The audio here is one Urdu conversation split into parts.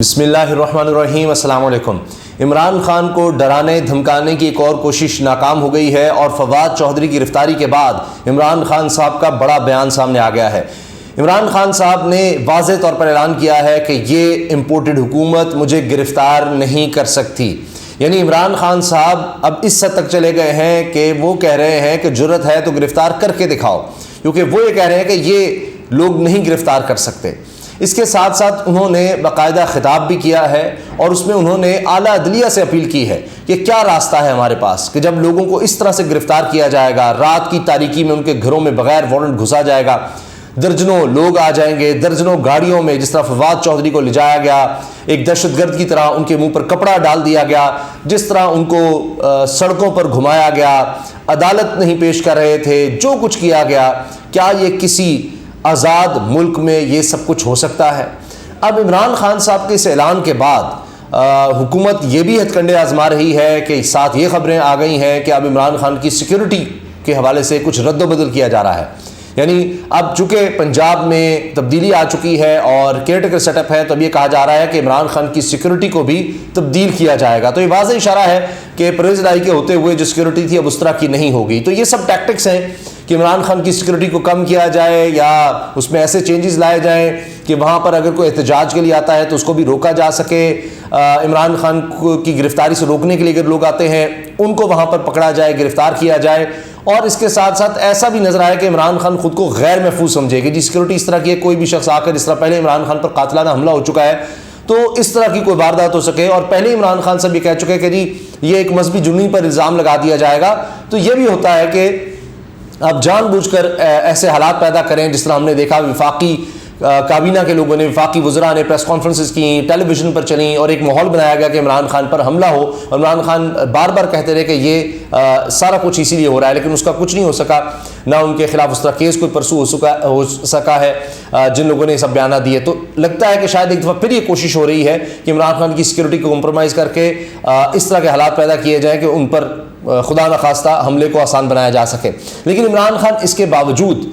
بسم اللہ الرحمن الرحیم۔ السلام علیکم۔ عمران خان کو ڈرانے دھمکانے کی ایک اور کوشش ناکام ہو گئی ہے اور فواد چودھری کی گرفتاری کے بعد عمران خان صاحب کا بڑا بیان سامنے آ گیا ہے۔ عمران خان صاحب نے واضح طور پر اعلان کیا ہے کہ یہ امپورٹڈ حکومت مجھے گرفتار نہیں کر سکتی۔ یعنی عمران خان صاحب اب اس حد تک چلے گئے ہیں کہ وہ کہہ رہے ہیں کہ جرت ہے تو گرفتار کر کے دکھاؤ، کیونکہ وہ یہ کہہ رہے ہیں کہ یہ لوگ نہیں گرفتار کر سکتے۔ اس کے ساتھ ساتھ انہوں نے باقاعدہ خطاب بھی کیا ہے اور اس میں انہوں نے اعلیٰ عدلیہ سے اپیل کی ہے کہ کیا راستہ ہے ہمارے پاس کہ جب لوگوں کو اس طرح سے گرفتار کیا جائے گا، رات کی تاریکی میں ان کے گھروں میں بغیر وارنٹ گھسا جائے گا، درجنوں لوگ آ جائیں گے، درجنوں گاڑیوں میں جس طرح فواد چودھری کو لے جایا گیا، ایک دہشت گرد کی طرح ان کے منہ پر کپڑا ڈال دیا گیا، جس طرح ان کو سڑکوں پر گھمایا گیا، عدالت نہیں پیش کر رہے تھے، جو کچھ کیا گیا، کیا یہ کسی آزاد ملک میں یہ سب کچھ ہو سکتا ہے؟ اب عمران خان صاحب کے اس اعلان کے بعد حکومت یہ بھی ہتھ کنڈے آزما رہی ہے کہ ساتھ یہ خبریں آ گئی ہیں کہ اب عمران خان کی سیکیورٹی کے حوالے سے کچھ رد و بدل کیا جا رہا ہے۔ یعنی اب چونکہ پنجاب میں تبدیلی آ چکی ہے اور کیئر ٹیکر سیٹ اپ ہے، تو اب یہ کہا جا رہا ہے کہ عمران خان کی سیکیورٹی کو بھی تبدیل کیا جائے گا۔ تو یہ واضح اشارہ ہے کہ پرویز الہی کے ہوتے ہوئے جو سیکیورٹی تھی اب اس طرح کی نہیں ہوگی۔ تو یہ سب ٹیکٹکس ہیں کہ عمران خان کی سیکیورٹی کو کم کیا جائے یا اس میں ایسے چینجز لائے جائیں کہ وہاں پر اگر کوئی احتجاج کے لیے آتا ہے تو اس کو بھی روکا جا سکے، عمران خان کی گرفتاری سے روکنے کے لیے اگر لوگ آتے ہیں ان کو وہاں پر پکڑا جائے، گرفتار کیا جائے۔ اور اس کے ساتھ ساتھ ایسا بھی نظر آیا کہ عمران خان خود کو غیر محفوظ سمجھے کہ جی سیکیورٹی اس طرح کی ہے، کوئی بھی شخص آ کر اس طرح پہلے عمران خان پر قاتلانہ حملہ ہو چکا ہے تو اس طرح کی کوئی واردات ہو سکے، اور پہلے عمران خان صاحب یہ کہہ چکے کہ جی یہ ایک مذہبی جنونی پر الزام لگا دیا جائے گا۔ تو یہ بھی ہوتا ہے کہ اب جان بوجھ کر ایسے حالات پیدا کریں، جس طرح ہم نے دیکھا وفاقی کابینہ کے لوگوں نے، وفاقی وزراء نے پریس کانفرنسز کی، ٹیلی ویژن پر چلیں اور ایک ماحول بنایا گیا کہ عمران خان پر حملہ ہو، اور عمران خان بار بار کہتے رہے کہ یہ سارا کچھ اسی لیے ہو رہا ہے، لیکن اس کا کچھ نہیں ہو سکا، نہ ان کے خلاف اس طرح کیس کوئی پرسو ہو سکا ہے جن لوگوں نے یہ سب بیانات دیے۔ تو لگتا ہے کہ شاید ایک دفعہ پھر یہ کوشش ہو رہی ہے کہ عمران خان کی سیکیورٹی کو کمپرومائز کر کے اس طرح کے حالات پیدا کیے جائیں کہ ان پر خدا نخواستہ حملے کو آسان بنایا جا سکے۔ لیکن عمران خان اس کے باوجود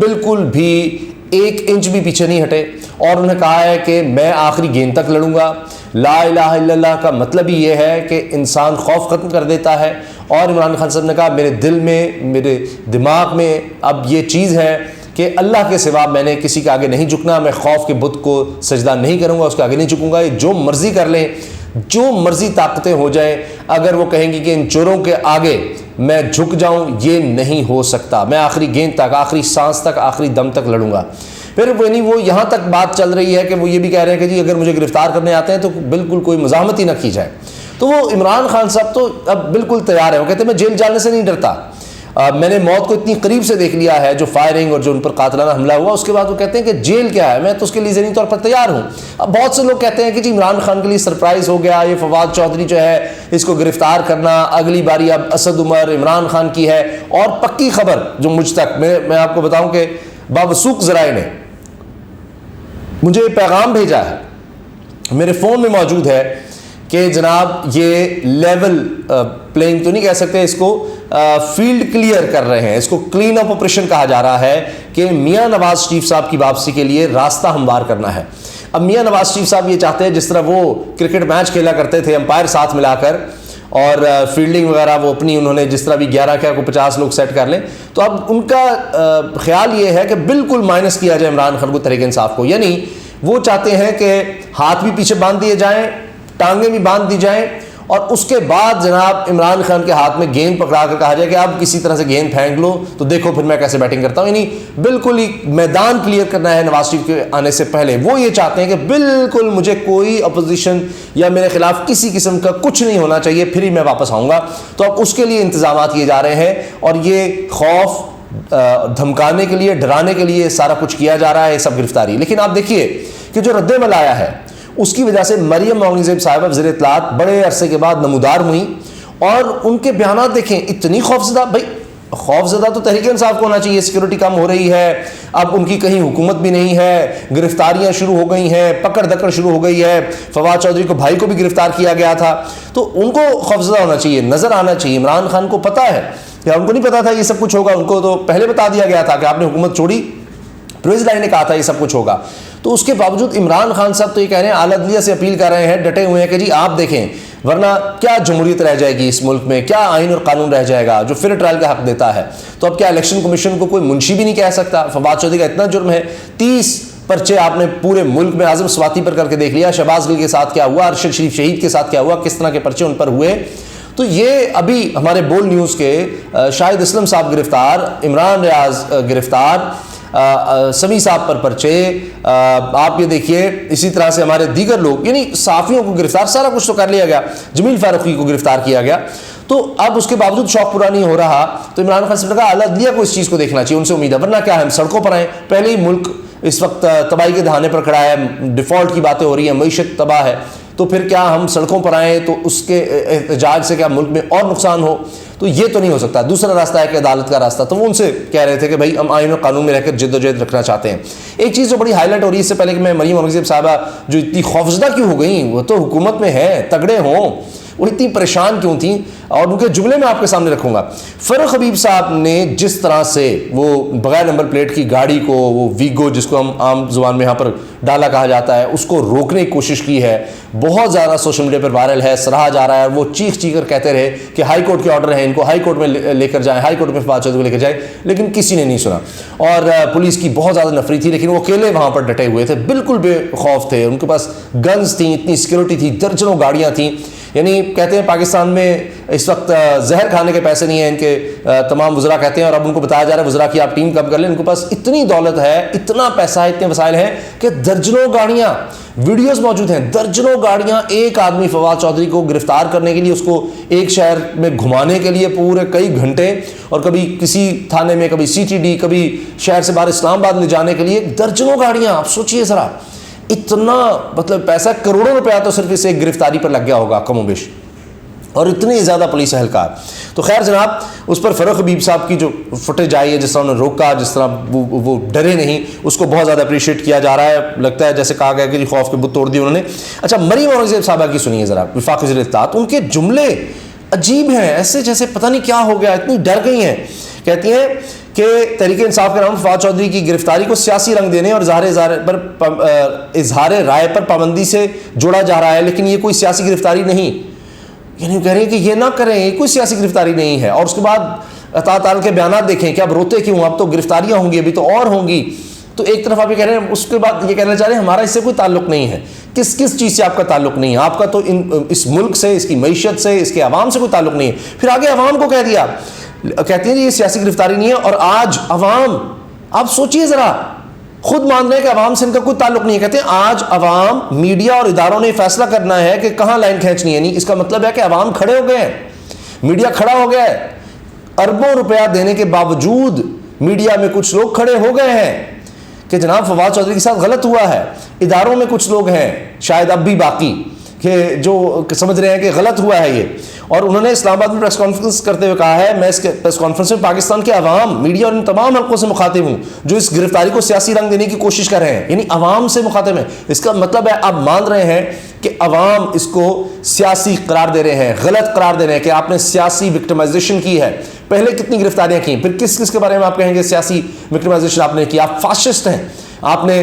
بالکل بھی ایک انچ بھی پیچھے نہیں ہٹے اور انہوں نے کہا ہے کہ میں آخری گیند تک لڑوں گا۔ لا الہ الا اللہ کا مطلب ہی یہ ہے کہ انسان خوف ختم کر دیتا ہے، اور عمران خان صاحب نے کہا میرے دل میں، میرے دماغ میں اب یہ چیز ہے کہ اللہ کے سوا میں نے کسی کے آگے نہیں جھکنا، میں خوف کے بت کو سجدہ نہیں کروں گا، اس کے آگے نہیں جھکوں گا، یہ جو مرضی کر لیں، جو مرضی طاقتیں ہو جائیں، اگر وہ کہیں گی کہ ان چوروں کے آگے میں جھک جاؤں، یہ نہیں ہو سکتا، میں آخری گیند تک، آخری سانس تک، آخری دم تک لڑوں گا۔ پھر وہ یہاں تک بات چل رہی ہے کہ وہ یہ بھی کہہ رہے ہیں کہ جی اگر مجھے گرفتار کرنے آتے ہیں تو بالکل کوئی مزاحمت ہی نہ کی جائے۔ تو وہ عمران خان صاحب تو اب بالکل تیار ہے، وہ کہتے ہیں میں جیل جانے سے نہیں ڈرتا، میں نے موت کو اتنی قریب سے دیکھ لیا ہے، جو فائرنگ اور جو ان پر قاتلانہ حملہ ہوا، اس کے بعد وہ کہتے ہیں کہ جیل کیا ہے، میں تو اس کے لیے ذہنی طور پر تیار ہوں۔ اب بہت سے لوگ کہتے ہیں کہ جی عمران خان کے لیے سرپرائز ہو گیا، یہ فواد چودھری جو ہے اس کو گرفتار کرنا، اگلی باری اب اسد عمر عمران خان کی ہے۔ اور پکی خبر جو مجھ تک میں آپ کو بتاؤں کہ باوثوق ذرائع نے مجھے پیغام بھیجا ہے، میرے فون میں موجود ہے کہ جناب یہ لیول پلینگ تو نہیں کہہ سکتے اس کو، فیلڈ کلیئر کر رہے ہیں، اس کو کلین اپ آپریشن کہا جا رہا ہے کہ میاں نواز شریف صاحب کی واپسی کے لیے راستہ ہموار کرنا ہے۔ اب میاں نواز شریف صاحب یہ چاہتے ہیں جس طرح وہ کرکٹ میچ کھیلا کرتے تھے امپائر ساتھ ملا کر، اور فیلڈنگ وغیرہ وہ اپنی انہوں نے جس طرح بھی 11 کیا کو 50 لوگ سیٹ کر لیں، تو اب ان کا خیال یہ ہے کہ بالکل مائنس کیا جائے عمران خان کو تحریک انصاف کو۔ یعنی وہ چاہتے ہیں کہ ہاتھ بھی پیچھے باندھ دیے جائیں، ٹانگیں بھی باندھ دی جائیں، اور اس کے بعد جناب عمران خان کے ہاتھ میں گیند پکڑا کر کہا جائے کہ اب کسی طرح سے گیند پھینک لو تو دیکھو پھر میں کیسے بیٹنگ کرتا ہوں۔ یعنی بالکل ہی میدان کلیئر کرنا ہے نواز شریف کے آنے سے پہلے۔ وہ یہ چاہتے ہیں کہ بالکل مجھے کوئی اپوزیشن یا میرے خلاف کسی قسم کا کچھ نہیں ہونا چاہیے، پھر ہی میں واپس آؤں گا۔ تو اب اس کے لیے انتظامات کیے جا رہے ہیں، اور یہ خوف دھمکانے کے لیے، ڈرانے کے لیے سارا کچھ کیا جا رہا ہے، یہ سب گرفتاری۔ لیکن آپ دیکھیے کہ جو رد عمل آیا ہے اس کی وجہ سے مریم اورنگزیب صاحبہ وزیر اطلاعات بڑے عرصے کے بعد نمودار ہوئیں، اور ان کے بیانات دیکھیں اتنی خوفزدہ، بھائی خوفزدہ تو تحریک انصاف کو ہونا چاہیے، سیکیورٹی کم ہو رہی ہے، اب ان کی کہیں حکومت بھی نہیں ہے، گرفتاریاں شروع ہو گئی ہیں، پکڑ دکڑ شروع ہو گئی ہے، فواد چودھری کو بھائی کو بھی گرفتار کیا گیا تھا، تو ان کو خوفزدہ ہونا چاہیے، نظر آنا چاہیے۔ عمران خان کو پتہ ہے یا ان کو نہیں پتا تھا یہ سب کچھ ہوگا؟ ان کو تو پہلے بتا دیا گیا تھا کہ آپ نے حکومت چھوڑی، پرویز الہی نے کہا تھا یہ سب کچھ ہوگا۔ تو اس کے باوجود عمران خان صاحب تو یہ کہہ رہے ہیں، اعلیٰ عدلیہ سے اپیل کر رہے ہیں، ڈٹے ہوئے ہیں کہ جی آپ دیکھیں ورنہ کیا جمہوریت رہ جائے گی اس ملک میں، کیا آئین اور قانون رہ جائے گا جو فیئر ٹرائل کا حق دیتا ہے۔ تو اب کیا الیکشن کمیشن کو کوئی منشی بھی نہیں کہہ سکتا؟ فواد چودھری کا اتنا جرم ہے، 30 پرچے آپ نے پورے ملک میں اعظم سواتی پر کر کے دیکھ لیا، شہباز گل کے ساتھ کیا ہوا، ارشد شریف شہید کے ساتھ کیا ہوا، کس طرح کے پرچے ان پر ہوئے۔ تو یہ ابھی ہمارے بول نیوز کے شاہد اسلم صاحب گرفتار، عمران ریاض گرفتار، سمیع صاحب پر پرچے، آپ یہ دیکھیے اسی طرح سے ہمارے دیگر لوگ، یعنی صحافیوں کو گرفتار، سارا کچھ تو کر لیا گیا، جمیل فاروقی کو گرفتار کیا گیا۔ تو اب اس کے باوجود شوق پورا نہیں ہو رہا، تو عمران خان صاحب نے کہا اعلیٰ عدلیہ کو اس چیز کو دیکھنا چاہیے، ان سے امید ہے، ورنہ کیا ہے ہم سڑکوں پر آئیں، پہلے ہی ملک اس وقت تباہی کے دہانے پر کھڑا ہے، ڈیفالٹ کی باتیں ہو رہی ہیں، معیشت تباہ ہے، تو پھر کیا ہم سڑکوں پر آئیں تو اس کے احتجاج سے کیا ملک میں اور نقصان ہو؟ تو یہ تو نہیں ہو سکتا۔ دوسرا راستہ ہے کہ عدالت کا راستہ، تو وہ ان سے کہہ رہے تھے کہ بھائی ہم آئین اور قانون میں رہ کر جد و جہد رکھنا چاہتے ہیں۔ ایک چیز جو بڑی ہائی لائٹ ہو رہی ہے، اس سے پہلے کہ میں مریم اورنگزیب صاحبہ جو اتنی خوفزدہ کیوں ہو گئیں، وہ تو حکومت میں ہے، تگڑے ہوں، وہ اتنی پریشان کیوں تھیں، اور ان کے جملے میں آپ کے سامنے رکھوں گا۔ فرق حبیب صاحب نے جس طرح سے وہ بغیر نمبر پلیٹ کی گاڑی کو، وہ ویگو جس کو ہم عام زبان میں یہاں پر ڈالا کہا جاتا ہے، اس کو روکنے کی کوشش کی ہے، بہت زیادہ سوشل میڈیا پر وائرل ہے، سراہا جا رہا ہے، وہ چیخ کر کہتے رہے کہ ہائی کورٹ کے آرڈر ہیں، ان کو ہائی کورٹ میں لے کر جائیں، ہائی کورٹ میں فواد چودھری کو لے کر جائیں، لیکن کسی نے نہیں سنا، اور پولیس کی بہت زیادہ نفری تھی، لیکن وہ اکیلے وہاں پر ڈٹے ہوئے تھے، بالکل بے خوف تھے، ان کے پاس گنز تھیں، اتنی سیکورٹی تھی، درجنوں گاڑیاں تھیں۔ یعنی کہتے ہیں پاکستان میں اس وقت زہر کھانے کے پیسے نہیں ہیں، ان کے تمام وزراء کہتے ہیں، اور اب ان کو بتایا جا رہا ہے وزراء کی آپ ٹیم کب کر لیں، ان کے پاس اتنی دولت ہے، اتنا پیسہ ہے، اتنے وسائل ہیں کہ درجنوں گاڑیاں، ویڈیوز موجود ہیں، درجنوں گاڑیاں، ایک آدمی فواد چودھری کو گرفتار کرنے کے لیے، اس کو ایک شہر میں گھمانے کے لیے پورے کئی گھنٹے، اور کبھی کسی تھانے میں، کبھی سی ٹی ڈی، کبھی شہر سے باہر اسلام آباد لے جانے کے لیے درجنوں گاڑیاں۔ آپ سوچئے ذرا، اتنا مطلب پیسہ، کروڑوں روپیہ تو صرف اس ایک گرفتاری پر لگ گیا ہوگا کم و بیش، اور اتنی زیادہ پولیس اہلکار۔ تو خیر جناب، اس پر فرق حبیب صاحب کی جو فوٹیج آئی ہے، جس طرح انہوں نے روکا، جس طرح وہ ڈرے نہیں، اس کو بہت زیادہ اپریشیٹ کیا جا رہا ہے، لگتا ہے جیسے کہا گیا کہ جی خوف کے بت توڑ دیے انہوں نے۔ اچھا، مریم اورنگزیب صاحبہ کی سنیے ذرا، وفاقی وزیر اطلاعات، ان کے جملے عجیب ہیں، ایسے جیسے پتہ نہیں کیا ہو گیا، اتنی ڈر گئی ہیں۔ کہتی ہیں کہ تحریک انصاف کے نام فواد چودھری کی گرفتاری کو سیاسی رنگ دینے اور اظہار رائے پر پابندی سے جوڑا جا رہا ہے، لیکن یہ کوئی سیاسی گرفتاری نہیں، یعنی کہہ رہے ہیں کہ یہ نہ کریں، یہ کوئی سیاسی گرفتاری نہیں ہے۔ اور اس کے بعد عطا تعالی کے بیانات دیکھیں کہ اب روتے کیوں، اب تو گرفتاریاں ہوں گی، ابھی تو اور ہوں گی۔ تو ایک طرف آپ یہ کہہ رہے ہیں، اس کے بعد یہ کہنا چاہ رہے ہیں ہمارا اس سے کوئی تعلق نہیں ہے۔ کس چیز سے آپ کا تعلق نہیں ہے؟ آپ کا تو اس ملک سے، اس کی معیشت سے، اس کے عوام سے کوئی تعلق نہیں ہے۔ پھر آگے عوام کو کہہ دیا، کہتے ہیں یہ سیاسی گرفتاری نہیں ہے، اور آج عوام، آپ سوچئے ذرا، خود مان رہے ہیں کہ عوام سے ان کا کوئی تعلق نہیں ہے، کہتے ہیں آج عوام، میڈیا اور اداروں نے فیصلہ کرنا ہے کہ کہاں لائن کھینچنی ہے۔ یعنی اس کا مطلب ہے کہ عوام کھڑے ہو گئے ہیں، میڈیا کھڑا ہو گیا ہے، اربوں روپیہ دینے کے باوجود میڈیا میں کچھ لوگ کھڑے ہو گئے ہیں کہ جناب فواد چودھری کے ساتھ غلط ہوا ہے۔ اداروں میں کچھ لوگ ہیں شاید اب بھی باقی کہ جو سمجھ رہے ہیں کہ غلط ہوا ہے یہ، اور انہوں نے اسلام آباد میں پریس کانفرنس کرتے ہوئے کہا ہے، میں اس پریس کانفرنس میں پاکستان کے عوام، میڈیا اور ان تمام حلقوں سے مخاطب ہوں جو اس گرفتاری کو سیاسی رنگ دینے کی کوشش کر رہے ہیں، یعنی عوام سے مخاطب ہیں۔ اس کا مطلب ہے آپ مان رہے ہیں کہ عوام اس کو سیاسی قرار دے رہے ہیں، غلط قرار دے رہے ہیں، کہ آپ نے سیاسی وکٹمائزیشن کی ہے۔ پہلے کتنی گرفتاریاں کی، پھر کس کے بارے میں آپ کہیں گے سیاسی وکٹمائزیشن آپ نے کی؟ آپ فاشسٹ ہیں۔ آپ نے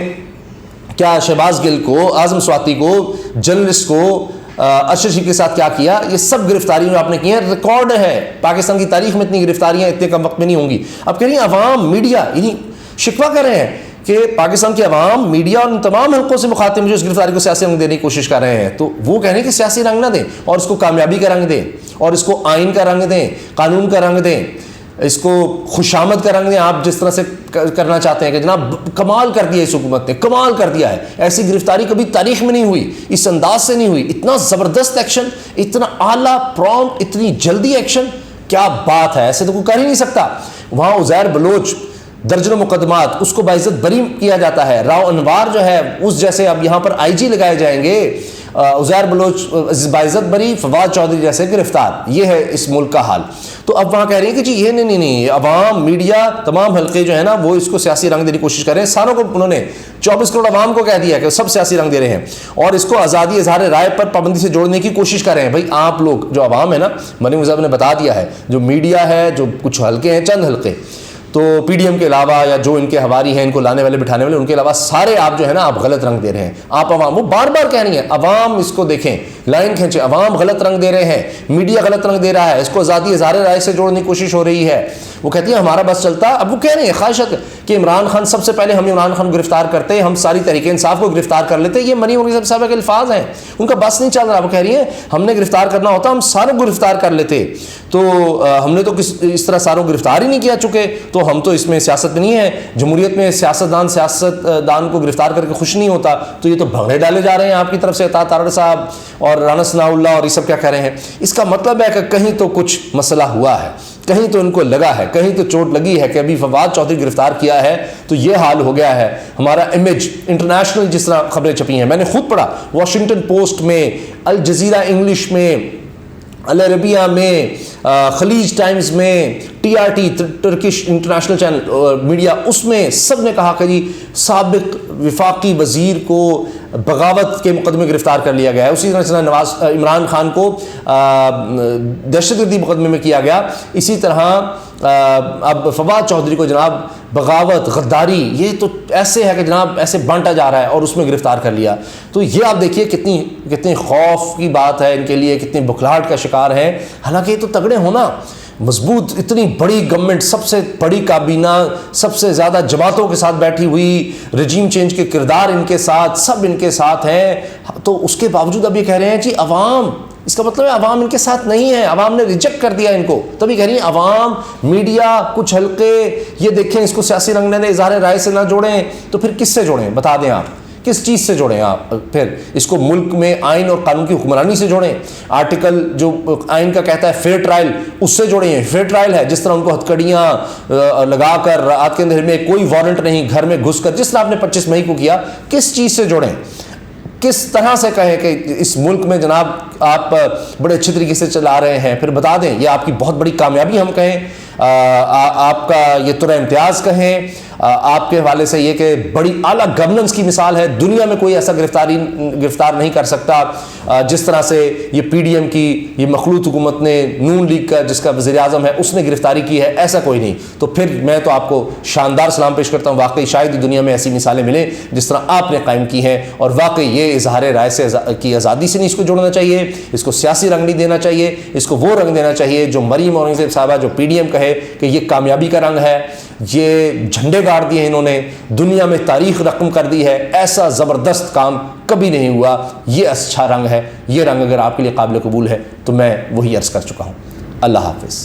کیا شہباز گل کو، اعظم سواتی کو، جرنلسٹ کو، ارشد شریف کے ساتھ کیا کیا، یہ سب گرفتاریاں آپ نے کی ہیں، ریکارڈ ہے، پاکستان کی تاریخ میں اتنی گرفتاریاں اتنے کم وقت میں نہیں ہوں گی۔ اب کہہ رہی ہیں عوام، میڈیا، یعنی شکوہ کر رہے ہیں کہ پاکستان کے عوام، میڈیا اور ان تمام حلقوں سے مخاطب جو اس گرفتاری کو سیاسی رنگ دینے کی کوشش کر رہے ہیں، تو وہ کہہ رہے ہیں کہ سیاسی رنگ نہ دیں، اور اس کو کامیابی کا رنگ دیں، اور اس کو آئین کا رنگ دیں، قانون کا رنگ دیں، اس کو خوشامد کا رنگ دیں، آپ جس طرح سے کرنا چاہتے ہیں کہ جناب کمال کر دیا اس حکومت نے، کمال کر دیا ہے، ایسی گرفتاری کبھی تاریخ میں نہیں ہوئی، اس انداز سے نہیں ہوئی، اتنا زبردست ایکشن، اتنا اعلیٰ پرومپٹ، اتنی جلدی ایکشن، کیا بات ہے، ایسے تو کوئی کر ہی نہیں سکتا۔ وہاں عزیر بلوچ، درجنوں مقدمات، اس کو باعزت بری کیا جاتا ہے، راؤ انوار جو ہے اس جیسے اب یہاں پر آئی جی لگائے جائیں گے، عزیر بلوچ باعزت بری، فواد چودھری جیسے گرفتار، یہ ہے اس ملک کا حال۔ تو اب وہاں کہہ رہی ہیں کہ جی یہ نہیں، عوام، میڈیا، تمام حلقے جو ہیں نا وہ اس کو سیاسی رنگ دینے کی کوشش کر رہے ہیں، ساروں کو انہوں نے 24 کروڑ عوام کو کہہ دیا کہ سب سیاسی رنگ دے رہے ہیں، اور اس کو آزادی اظہار رائے پر پابندی سے جوڑنے کی کوشش کر رہے ہیں۔ بھائی آپ لوگ جو عوام ہے نا، مریم صاحب نے بتا دیا ہے، جو میڈیا ہے، جو کچھ حلقے ہیں، چند حلقے، تو پی ڈی ایم کے علاوہ یا جو ان کے ہواری ہیں ان کو لانے والے بٹھانے والے ان کے علاوہ سارے آپ جو ہے نا آپ غلط رنگ دے رہے ہیں. آپ عوام وہ بار بار کہہ رہی ہیں عوام اس کو دیکھیں لائن کھینچے عوام غلط رنگ دے رہے ہیں, میڈیا غلط رنگ دے رہا ہے, اس کو ذاتی اظہار رائے سے جوڑنے کی کوشش ہو رہی ہے. وہ کہتی ہیں ہمارا بس چلتا. اب وہ کہہ رہے ہیں خواہشت کہ عمران خان سب سے پہلے ہم عمران خان کو گرفتار کرتے, ہم ساری تحریک انصاف کو گرفتار کر لیتے. یہ مریم علیہ صاحبہ کے الفاظ ہیں, ان کا بس نہیں چل رہا. وہ کہہ رہی ہیں ہم نے گرفتار کرنا ہوتا ہم ساروں کو گرفتار کر لیتے, تو ہم نے تو اس طرح ساروں گرفتار ہی نہیں کیا چکے, تو ہم تو اس میں سیاست نہیں ہے. جمہوریت میں سیاستدان کو گرفتار کر کے خوش نہیں ہوتا, تو یہ تو بھنگڑے ڈالے جا رہے ہیں آپ کی طرف سے عطا تارڑ صاحب اور رانا ثناء اللہ اور یہ سب کیا کہہ رہے ہیں. اس کا مطلب ہے کہ کہیں تو کچھ مسئلہ ہوا ہے, کہیں تو ان کو لگا ہے, کہیں تو چوٹ لگی ہے کہ ابھی فواد چودھری گرفتار کیا ہے تو یہ حال ہو گیا ہے. ہمارا امیج انٹرنیشنل جس طرح خبریں چھپی ہیں, میں نے خود پڑھا واشنگٹن پوسٹ میں, الجزیرہ انگلش میں, العربیہ میں, خلیج ٹائمز میں, TRT Turkish international channel media, اس میں سب نے کہا کہ جی سابق وفاقی وزیر کو بغاوت کے مقدمے گرفتار کر لیا گیا ہے. اسی طرح عمران خان کو دہشت گردی مقدمے میں کیا گیا. اسی طرح اب فواد چودھری کو جناب بغاوت غداری یہ تو ایسے ہے کہ جناب ایسے بانٹا جا رہا ہے اور اس میں گرفتار کر لیا. تو یہ آپ دیکھیے کتنی خوف کی بات ہے ان کے لیے, کتنی بکھلاہٹ کا شکار ہے. حالانکہ یہ تو تگڑے ہونا مضبوط اتنی بڑی گورنمنٹ, سب سے بڑی کابینہ, سب سے زیادہ جماعتوں کے ساتھ بیٹھی ہوئی, رجیم چینج کے کردار ان کے ساتھ, سب ان کے ساتھ ہیں, تو اس کے باوجود اب یہ کہہ رہے ہیں جی عوام, اس کا مطلب ہے عوام ان کے ساتھ نہیں ہے, عوام نے ریجیکٹ کر دیا ان کو. تبھی کہہ رہی ہیں عوام, میڈیا, کچھ حلقے یہ دیکھیں اس کو سیاسی رنگ دینے اظہار رائے سے نہ جوڑیں, تو پھر کس سے جوڑیں بتا دیں آپ, کس چیز سے جوڑیں آپ؟ پھر اس کو ملک میں آئین اور قانون کی حکمرانی سے جوڑیں. آرٹیکل جو آئین کا کہتا ہے فیئر ٹرائل, اس سے جوڑیں. فیئر ٹرائل ہے جس طرح ان کو ہتھکڑیاں لگا کر رات کے اندھیرے میں کوئی وارنٹ نہیں, گھر میں گھس کر جس طرح آپ نے 25 مئی کو کیا, کس چیز سے جوڑیں؟ کس طرح سے کہیں کہ اس ملک میں جناب آپ بڑے اچھے طریقے سے چلا رہے ہیں؟ پھر بتا دیں یہ آپ کی بہت بڑی کامیابی ہم کہیں, آپ کا یہ ترہ امتیاز کہیں, آپ کے حوالے سے یہ کہ بڑی اعلیٰ گورننس کی مثال ہے. دنیا میں کوئی ایسا گرفتار نہیں کر سکتا جس طرح سے یہ پی ڈی ایم کی یہ مخلوط حکومت نے, نون لیگ کا جس کا وزیر اعظم ہے اس نے گرفتاری کی ہے, ایسا کوئی نہیں. تو پھر میں تو آپ کو شاندار سلام پیش کرتا ہوں. واقعی شاید ہی دنیا میں ایسی مثالیں ملیں جس طرح آپ نے قائم کی ہیں, اور واقعی یہ اظہار رائے سے کی آزادی سے نہیں اس کو جوڑنا چاہیے, اس کو سیاسی رنگ نہیں دینا چاہیے, اس کو وہ رنگ دینا چاہیے جو مریم اورنگزیب صاحبہ جو پی ڈی ایم کہے کہ یہ کامیابی کا رنگ ہے, یہ جھنڈے گاڑ دیے انہوں نے, دنیا میں تاریخ رقم کر دی ہے, ایسا زبردست کام کبھی نہیں ہوا, یہ اچھا رنگ ہے. یہ رنگ اگر آپ کے لیے قابل قبول ہے تو میں وہی عرض کر چکا ہوں. اللہ حافظ.